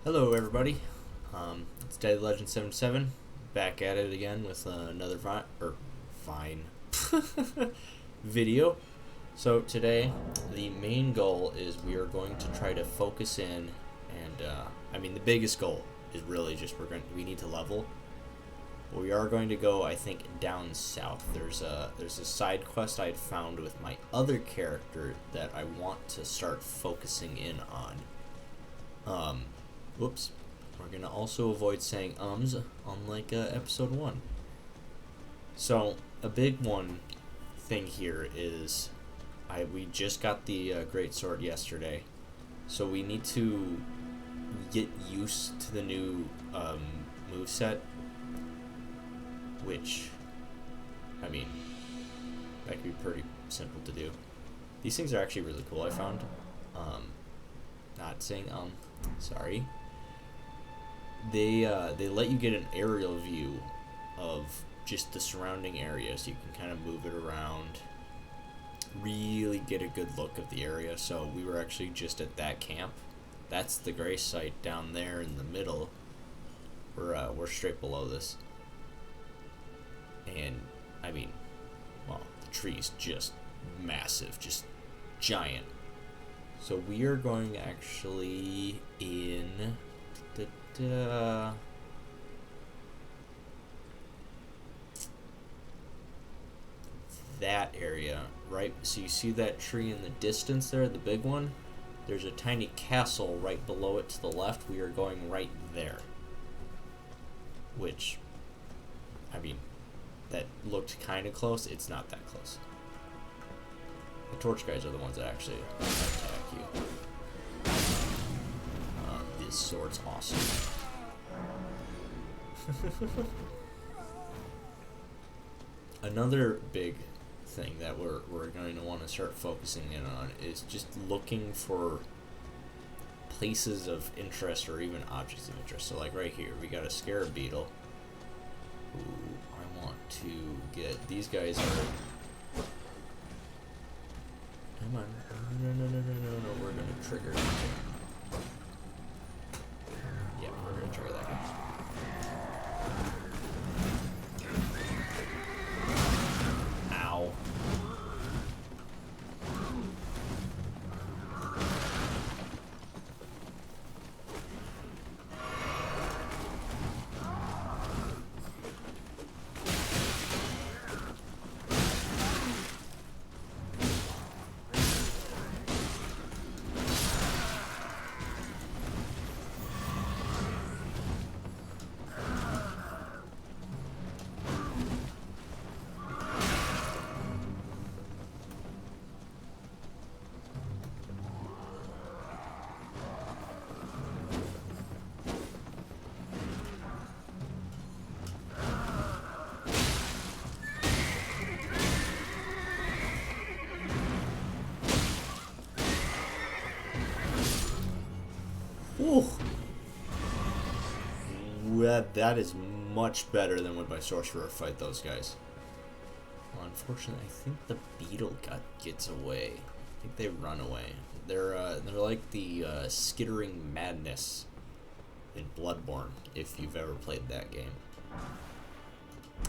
Hello, everybody. It's Dead Legend 77, back at it again with another Vine video. So today, the main goal is we are going to try to focus in, and the biggest goal is really just we need to level. But we are going to go, I think, down south. There's a side quest I had found with my other character that I want to start focusing in on. Whoops. We're going to also avoid saying ums, unlike episode 1. So, a big thing here is we just got the great sword yesterday. So we need to get used to the new moveset, which, that could be pretty simple to do. These things are actually really cool, I found. Not saying sorry. They let you get an aerial view of just the surrounding area, so you can kind of move it around, really get a good look of the area. So we were actually just at that camp. That's the gray site down there in the middle. We're straight below this, and the tree's just massive, just giant. So we are going actually in that area, right? So you see that tree in the distance there, the big one? There's a tiny castle right below it to the left. We are going right there. Which, that looked kind of close. It's not that close. The torch guys are the ones that actually attack you. This sword's awesome. Another big thing that we're going to want to start focusing in on is just looking for places of interest or even objects of interest. So like right here, we got a scarab beetle. Ooh, I want to get these guys are. Come on. No, we're gonna trigger. Yeah, we're gonna trigger that guy. Ow. Ooh. That is much better than when my sorcerer fight those guys. Well, unfortunately, I think the beetle gets away. I think they run away. They're like the skittering madness in Bloodborne, if you've ever played that game.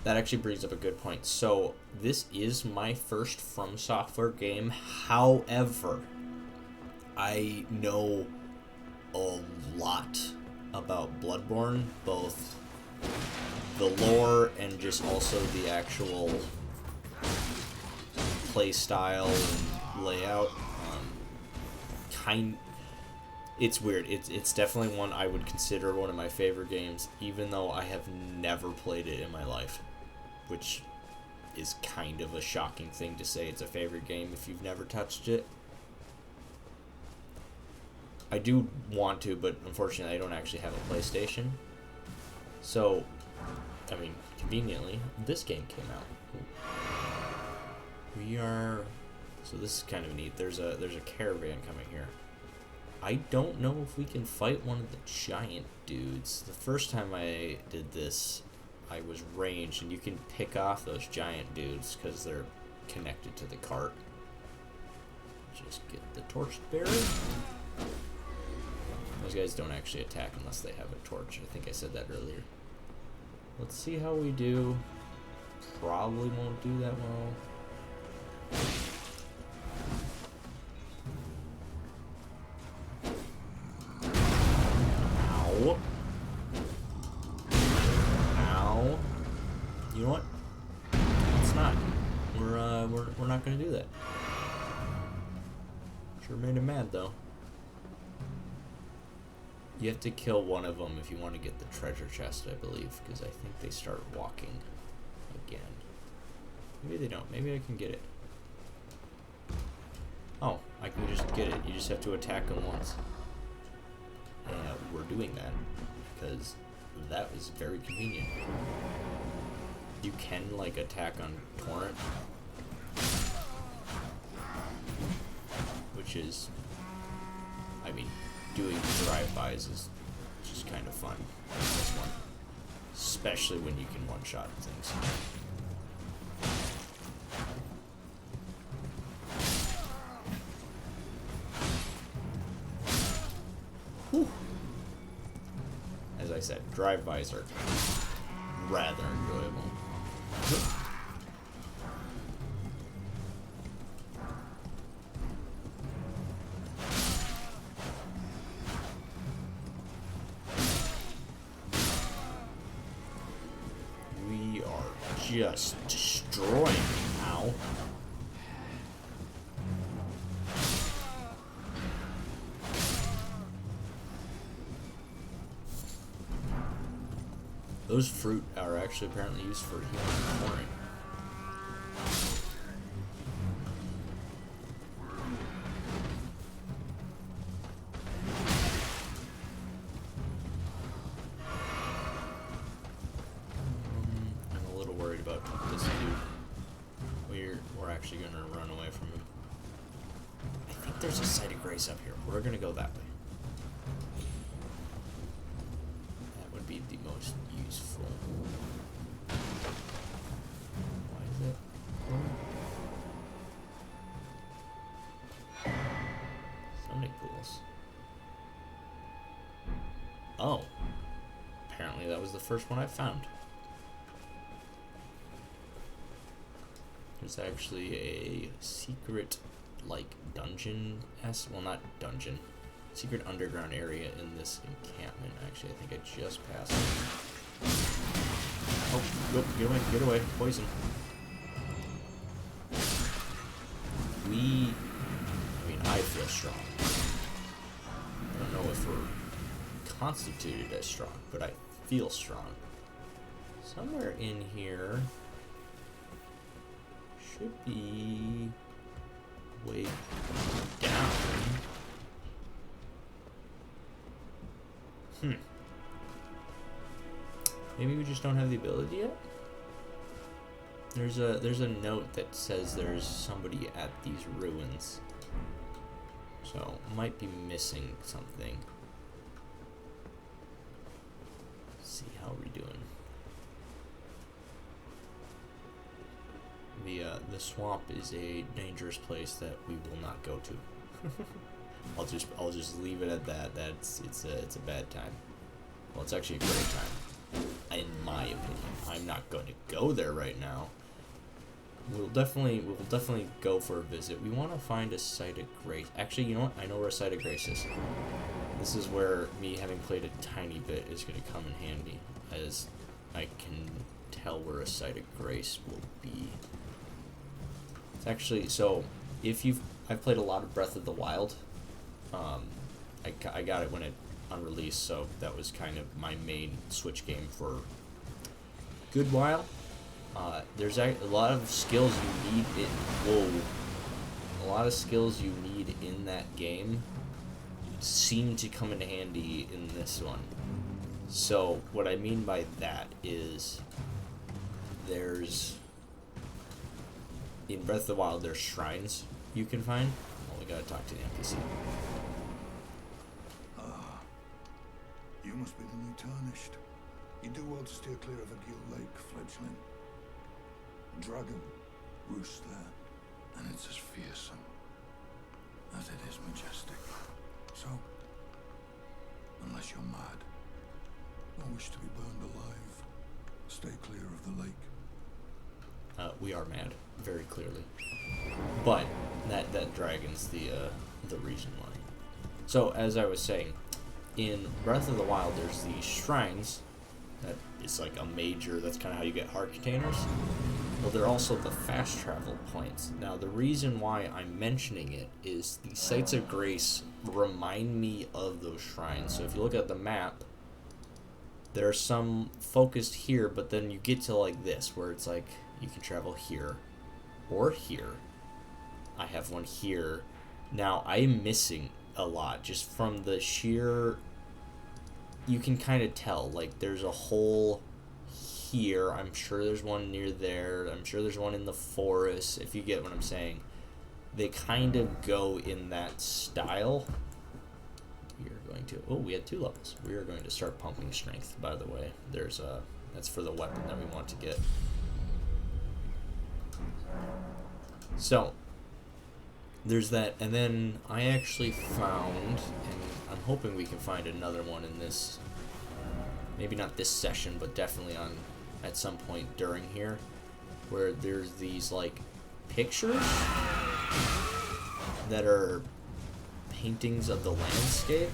That actually brings up a good point. So this is my first From Software game. However, I know a lot about Bloodborne, both the lore and just also the actual play style and layout. It's weird. It's definitely one I would consider one of my favorite games, even though I have never played it in my life, which is kind of a shocking thing to say. It's a favorite game if you've never touched it. I do want to, but unfortunately I don't actually have a PlayStation. So, conveniently, this game came out. So this is kind of neat. There's a caravan coming here. I don't know if we can fight one of the giant dudes. The first time I did this, I was ranged, and you can pick off those giant dudes because they're connected to the cart. Just get the torch bearer. Those guys don't actually attack unless they have a torch. I think I said that earlier. Let's see how we do. Probably won't do that well. Ow. Ow. You know what? It's not. We're not gonna do that. Sure made him mad though. You have to kill one of them if you want to get the treasure chest, I believe, because I think they start walking again. Maybe they don't. Maybe I can get it. Oh, I can just get it. You just have to attack them once. And we're doing that because that was very convenient. You can, like, attack on Torrent, which is, I mean, doing drive-bys is just kind of fun in this one, especially when you can one-shot things. Whew. As I said, drive-bys are rather enjoyable. We are just destroying it now. Those fruit are actually apparently used for healing and pouring. I'm a little worried about this dude. We're actually gonna run away from him. I think there's a site of grace up here. We're gonna go that way. Be the most useful. Why is it? Sonic pools. Oh. Apparently that was the first one I found. There's actually a secret, like, dungeon-esque, well, not dungeon, secret underground area in this encampment. Actually, I think I just passed it. Oh, go, get away, poison. I mean, I feel strong. I don't know if we're constituted as strong, but I feel strong. Somewhere in here should be way down. Maybe we just don't have the ability yet? There's a note that says there's somebody at these ruins. So, might be missing something. Let's see how we're doing. The swamp is a dangerous place that we will not go to. I'll just leave it at that. It's a bad time. Well, it's actually a great time, in my opinion. I'm not going to go there right now. We'll definitely go for a visit. We want to find a site of grace. Actually, you know what? I know where a site of grace is. This is where me having played a tiny bit is going to come in handy, as I can tell where a site of grace will be. It's actually, so if I've played a lot of Breath of the Wild. I got it when it unreleased, so that was kind of my main Switch game for a good while. There's a lot of skills you need a lot of skills you need in that game seem to come in handy in this one. So what I mean by that is in Breath of the Wild there's shrines you can find. Well, we gotta talk to the NPC. You must be the new Tarnished. You do well to steer clear of a Gill Lake, fledgling. A dragon roosts there, and it's as fearsome as it is majestic. So, unless you're mad. Don't wish to be burned alive. Stay clear of the lake. We are mad, very clearly. But that dragon's the reason why. So, as I was saying, in Breath of the Wild, there's these shrines that is like a major, that's kind of how you get heart containers. Well, they're also the fast travel points. Now, the reason why I'm mentioning it is the Sites of Grace remind me of those shrines. So if you look at the map, there are some focused here, but then you get to like this, where it's like, you can travel here, or here. I have one here. Now, I am missing a lot, just from the sheer, you can kind of tell, like, there's a hole here. I'm sure there's one near there. I'm sure there's one in the forest, if you get what I'm saying. They kind of go in that style. We are going to, oh, we had 2 levels. We are going to start pumping strength, by the way. There's a, that's for the weapon that we want to get. So, there's that, and then I actually found, and I'm hoping we can find another one in this, maybe not this session, but definitely on, at some point during here, where there's these, like, pictures that are paintings of the landscape,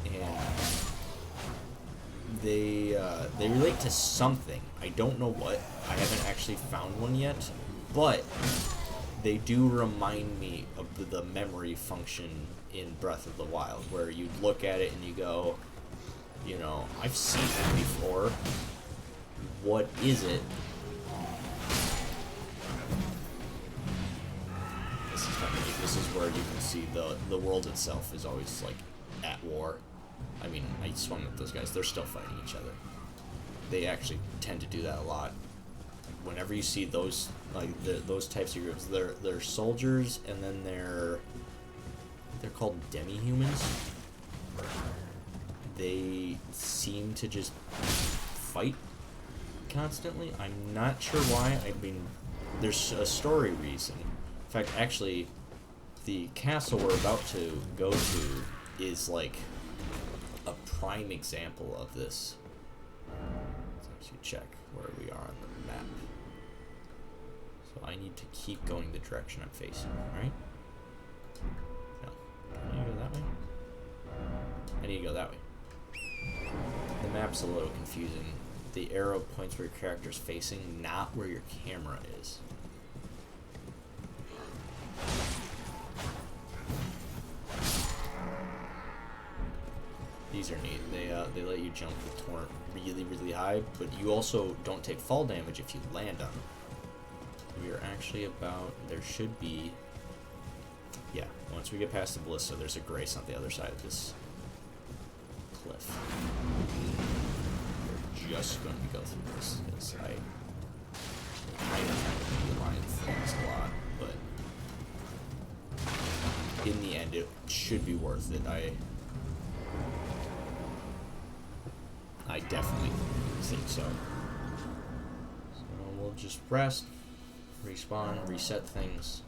and they relate to something. I don't know what. I haven't actually found one yet, but they do remind me of the memory function in Breath of the Wild, where you look at it and you go, you know, I've seen it before. What is it? This is kind of neat. This is where you can see the world itself is always like at war. I mean, I swung at those guys. They're still fighting each other. They actually tend to do that a lot. Whenever you see those, like those types of groups, they're soldiers, and then they're called demi-humans. They seem to just fight constantly. I'm not sure why. I mean, there's a story reason. In fact, actually, the castle we're about to go to is like a prime example of this. Let's actually check where we are on the map. So I need to keep going the direction I'm facing, right? No. Can I go that way? I need to go that way. The map's a little confusing. The arrow points where your character's facing, not where your camera is. These are neat. They let you jump the torrent really, really high, but you also don't take fall damage if you land on them. We are actually about, there should be, yeah, once we get past the ballista, there's a grace on the other side of this cliff. We're just going to go through this, because I kind of realign things a lot, but in the end, it should be worth it. I definitely think so. So we'll just rest, respawn, reset things.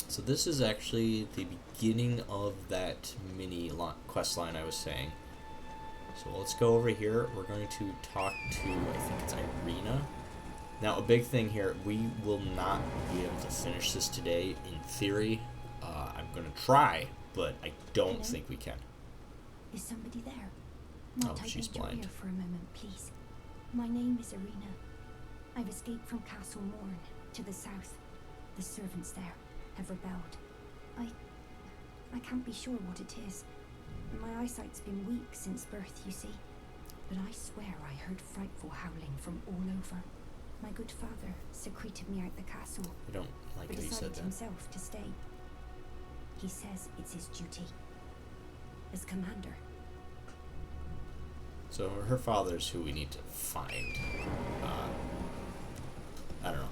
So this is actually the beginning of that mini quest line I was saying. So let's go over here. We're going to talk to, I think it's Irina. Now, a big thing here, we will not be able to finish this today in theory. I'm going to try, but I don't think we can. Is somebody there? Oh, she's blind. Here for a moment, please. My name is Irina. I've escaped from Castle Morn to the south. The servants there have rebelled. I can't be sure what it is. My eyesight's been weak since birth, you see. But I swear I heard frightful howling from all over. My good father secreted me out the castle. I don't like how you said that. Himself to stay. He says it's his duty as commander. So her father's who we need to find. I don't know.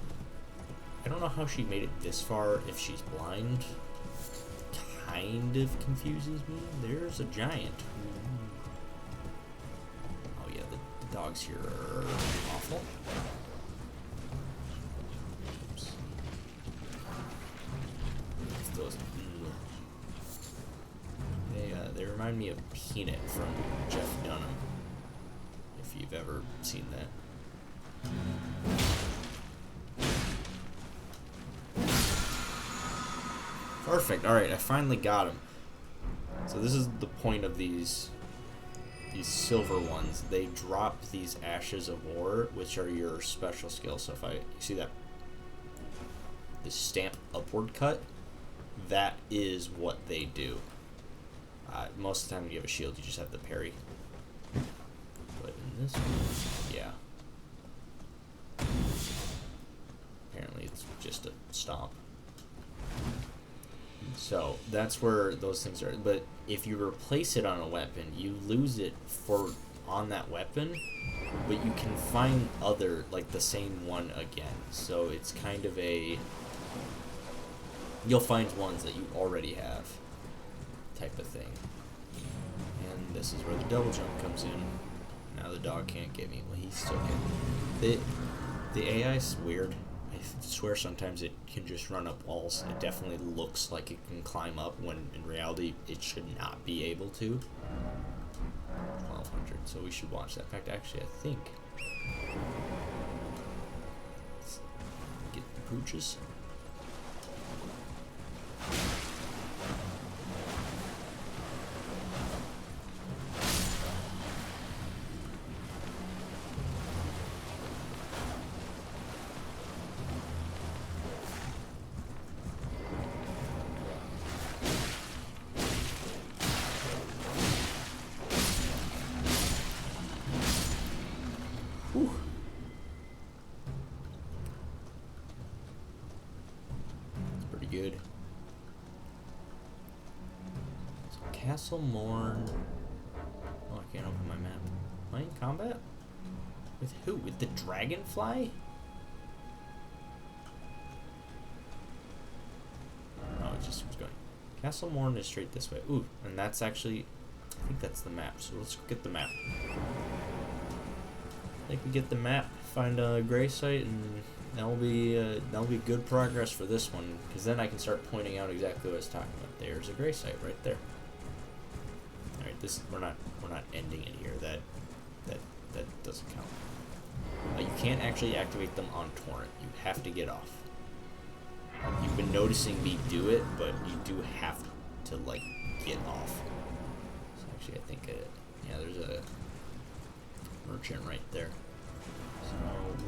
I don't know how she made it this far if she's blind. Kind of confuses me. There's a giant. Oh yeah, the dogs here are awful. Oops. It's those. remind me of Peanut from Jeff Dunham, if you've ever seen that. Perfect. Alright, I finally got him. So this is the point of these silver ones. They drop these Ashes of War, which are your special skills. So if you see that, the stamp upward cut, that is what they do. Most of the time when you have a shield, you just have the parry. But in this one, yeah. Apparently it's just a stomp. So that's where those things are. But if you replace it on a weapon, you lose it on that weapon, but you can find other, like the same one again. So it's kind of you'll find ones that you already have type of thing. And this is where the double jump comes in. Now the dog can't get me. Well, he's still getting the AI's weird. I swear sometimes it can just run up walls. It definitely looks like it can climb up when in reality it should not be able to. 1200, so we should watch that. In fact, actually, I think. Let's get the pooches. Good. So Castle Morn. Oh, I can't open my map. Am I in combat? With who? With the dragonfly? Oh, it just keeps going. Castle Morn is straight this way. Ooh, and that's actually, I think that's the map. So let's get the map. I think we get the map, find a gray site, and that'll be good progress for this one, because then I can start pointing out exactly what I was talking about. There's a gray site right there. All right, this we're not ending it here. That doesn't count. You can't actually activate them on torrent. You have to get off. You've been noticing me do it, but you do have to like get off. So actually, I think yeah, there's a merchant right there. So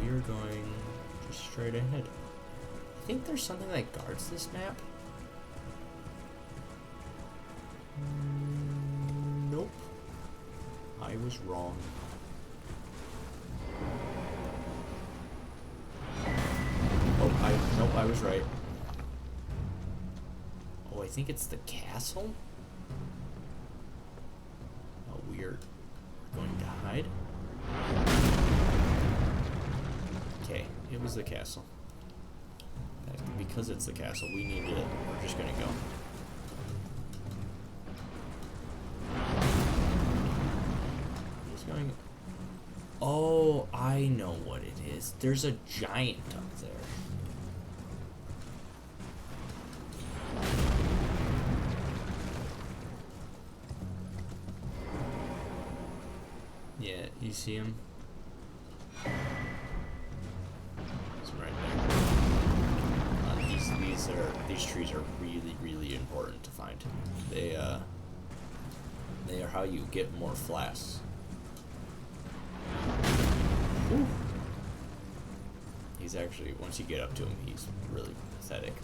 we're going just straight ahead. I think there's something that guards this map. Nope. I was wrong. Nope, I was right. Oh, I think it's the castle? Oh, we're going to hide? Okay, it was the castle. Because it's the castle, we're just gonna go. He's going. Oh, I know what it is. There's a giant up there. Yeah, you see him? It's right there. These trees are really important to find. They are how you get more flasks. Ooh. He's actually, once you get up to him, he's really pathetic.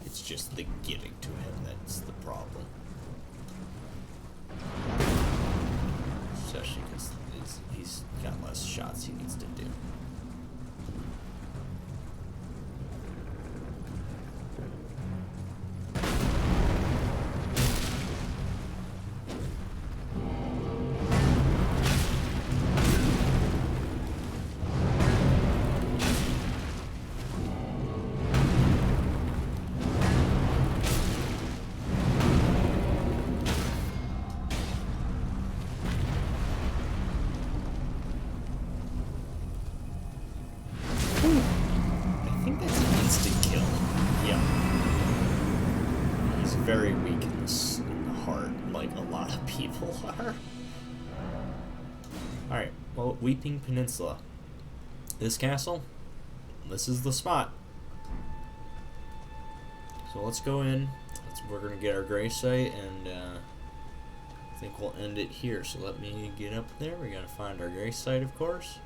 It's just the getting to him that's the problem. Especially because he's got less shots he needs to do. like a lot of people are. Alright, well, Weeping Peninsula. This castle, this is the spot. So let's go in. We're going to get our gray site, and I think we'll end it here. So let me get up there. We got to find our gray site, of course.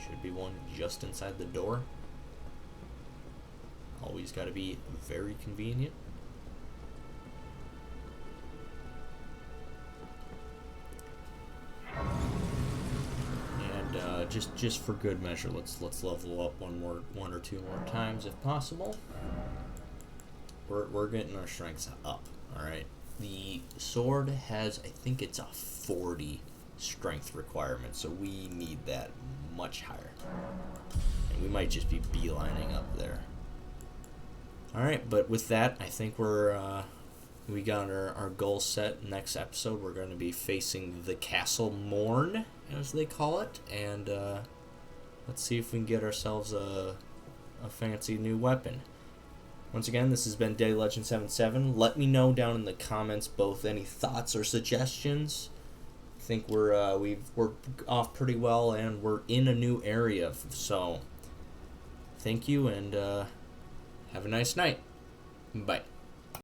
Should be one just inside the door. Always got to be very convenient. And just for good measure, let's level up one or two more times if possible. We're getting our strengths up. All right. The sword has, I think it's a 40 strength requirement, so we need that much higher. And we might just be beelining up there. All right, but with that, I think we got our goal set. Next episode, we're going to be facing the Castle Morn, as they call it, and let's see if we can get ourselves a fancy new weapon. Once again, this has been Day Legend 77. Let me know down in the comments both any thoughts or suggestions. I think we're off pretty well, and we're in a new area. So, thank you, and have a nice night. Bye.